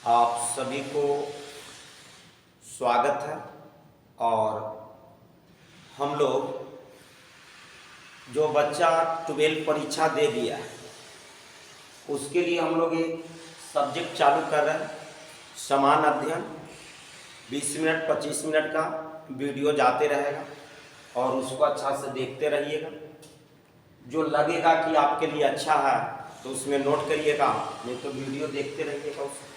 आप सभी को स्वागत है। और हम लोग जो बच्चा 12 परीक्षा दे दिया है उसके लिए हम लोग एक सब्जेक्ट चालू कर रहे हैं, समान अध्ययन। 20 मिनट 25 मिनट का वीडियो जाते रहेगा और उसको अच्छा से देखते रहिएगा। जो लगेगा कि आपके लिए अच्छा है तो उसमें नोट करिएगा, नहीं तो वीडियो देखते रहिएगा उसको।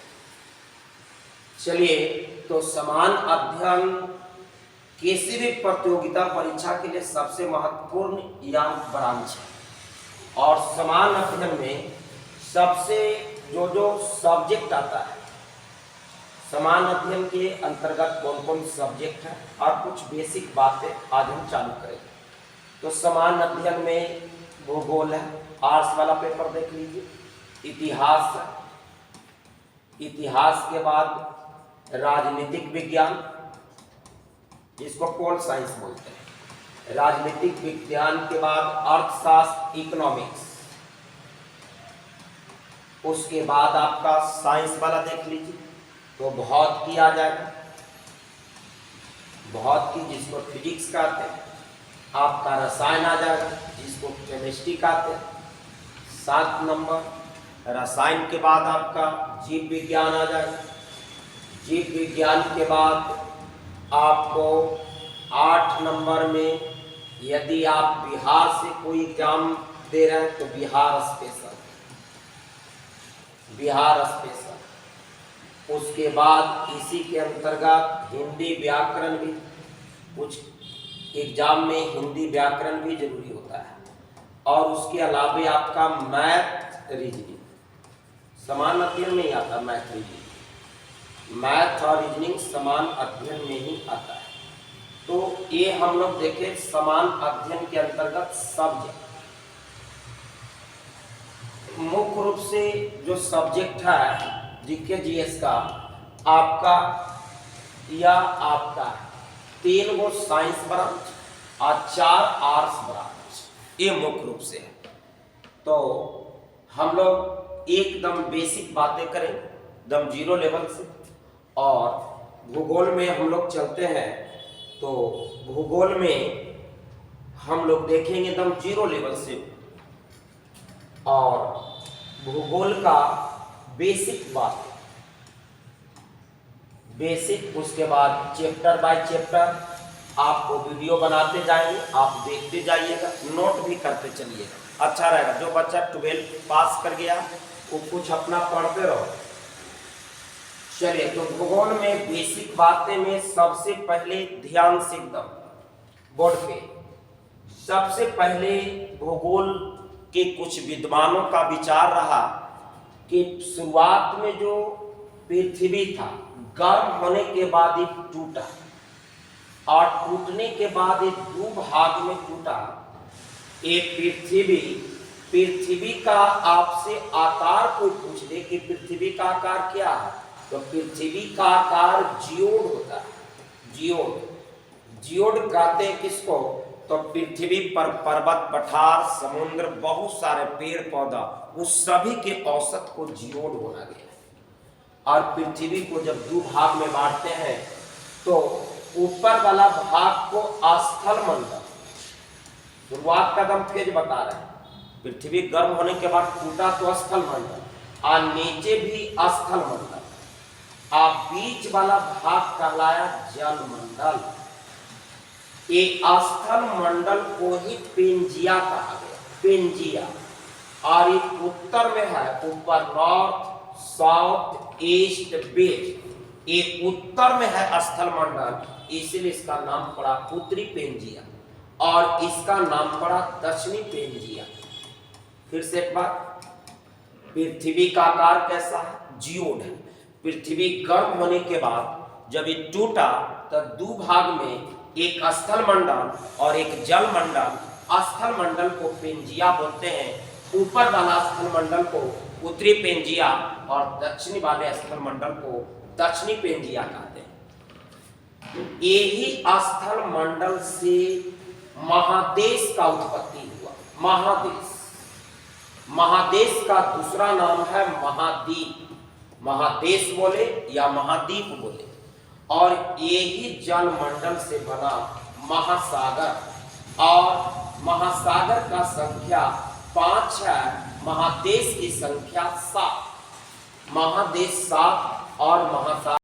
चलिए, तो समान अध्ययन किसी भी प्रतियोगिता परीक्षा के लिए सबसे महत्वपूर्ण या ब्रांच है। और समान अध्ययन में सबसे जो सब्जेक्ट आता है, समान अध्ययन के अंतर्गत कौन कौन सब्जेक्ट है और कुछ बेसिक बातें आज हम चालू करेंगे। तो समान अध्ययन में भूगोल है, आर्ट्स वाला पेपर देख लीजिए। इतिहास है, इतिहास के बाद राजनीतिक विज्ञान, जिसको पोल साइंस बोलते हैं। राजनीतिक विज्ञान के बाद अर्थशास्त्र, इकोनॉमिक्स। उसके बाद आपका साइंस वाला देख लीजिए तो भौतिकी आ जाएगा। भौतिकी जिसको फिजिक्स कहते हैं। आपका रसायन आ जाएगा जिसको केमिस्ट्री कहते हैं। 7 नंबर रसायन के बाद आपका जीव विज्ञान आ जाएगा। जीव विज्ञान के बाद आपको 8 नंबर में, यदि आप बिहार से कोई एग्जाम दे रहे हैं तो बिहार स्पेशल, बिहार स्पेशल। उसके बाद इसी के अंतर्गत हिंदी व्याकरण भी, कुछ एग्जाम में हिंदी व्याकरण भी जरूरी होता है। और उसके अलावा आपका मैथ रीजनिंग, समान अध्ययन में ही आता मैथ रीजनिंग। मैथ और रीजनिंग समान अध्ययन में ही आता है। तो ये हम लोग देखें समान अध्ययन के अंतर्गत सब्जेक्ट। मुख्य रूप से जो सब्जेक्ट है जीके जीएस का आपका या आपका 3 गो साइंस ब्रांच और 4 आर्ट्स ब्रांच, ये मुख्य रूप से है। तो हम लोग एकदम बेसिक बातें करें, एकदम जीरो लेवल से। और भूगोल में हम लोग चलते हैं तो भूगोल में हम लोग देखेंगे एकदम जीरो लेवल से। और भूगोल का बेसिक बात, बेसिक। उसके बाद चैप्टर बाय चैप्टर आपको वीडियो बनाते जाएंगे, आप देखते जाइएगा, नोट भी करते चलिएगा, अच्छा रहेगा। जो बच्चा 12 पास कर गया वो कुछ अपना पढ़ते रहो। चलिए, तो भूगोल में बेसिक बातें में सबसे पहले ध्यान से एकदम बोर्ड पे, सबसे पहले भूगोल के कुछ विद्वानों का विचार रहा कि शुरुआत में जो पृथ्वी था, गर्म होने के बाद ये टूटा और टूटने के बाद ये 2 भाग में टूटा। एक पृथ्वी का आपसे आकार कोई पूछ दे कि पृथ्वी का आकार क्या है, तो पृथ्वी का आकार जियोड होता है। जियोड कहते हैं किसको, तो पृथ्वी पर पर्वत, पठार, समुद्र, बहुत सारे पेड़ पौधा, उस सभी के औसत को जियोड बोला गया है। और पृथ्वी को जब 2 भाग में बांटते हैं तो ऊपर वाला भाग को स्थल मंडल, शुरुआत का दम फेज बता रहे हैं। पृथ्वी गर्म होने के बाद टूटा तो स्थल मंडल, और नीचे भी स्थल मंडल। आप बीच वाला भाग कहलाया जल मंडल। ये स्थल मंडल को ही पेंजिया कहा गया, पेंजिया। और ये उत्तर में है, ऊपर नॉर्थ, साउथ, ईस्ट, वेस्ट, ये उत्तर में है स्थल मंडल, इसलिए इसका नाम पड़ा उत्तरी पेंजिया और इसका नाम पड़ा दक्षिणी पेंजिया। फिर से एक बार, पृथ्वी का आकार कैसा है, जियोड है। पृथ्वी गर्म होने के बाद जब ये टूटा तो 2 भाग में, एक स्थल मंडल और एक जल मंडल। स्थल मंडल को पेंजिया बोलते हैं, ऊपर वाला स्थल मंडल को उत्तरी पेंजिया और दक्षिणी वाले स्थल मंडल को दक्षिणी पेंजिया कहते हैं। यही स्थल मंडल से महादेश का उत्पत्ति हुआ। महादेश, महादेश का दूसरा नाम है महाद्वीप। महादेश बोले या महाद्वीप बोले, और यही जल मंडल से बना महासागर, और महासागर का संख्या 5 है, महादेश की संख्या 7, महादेश 7 और महासागर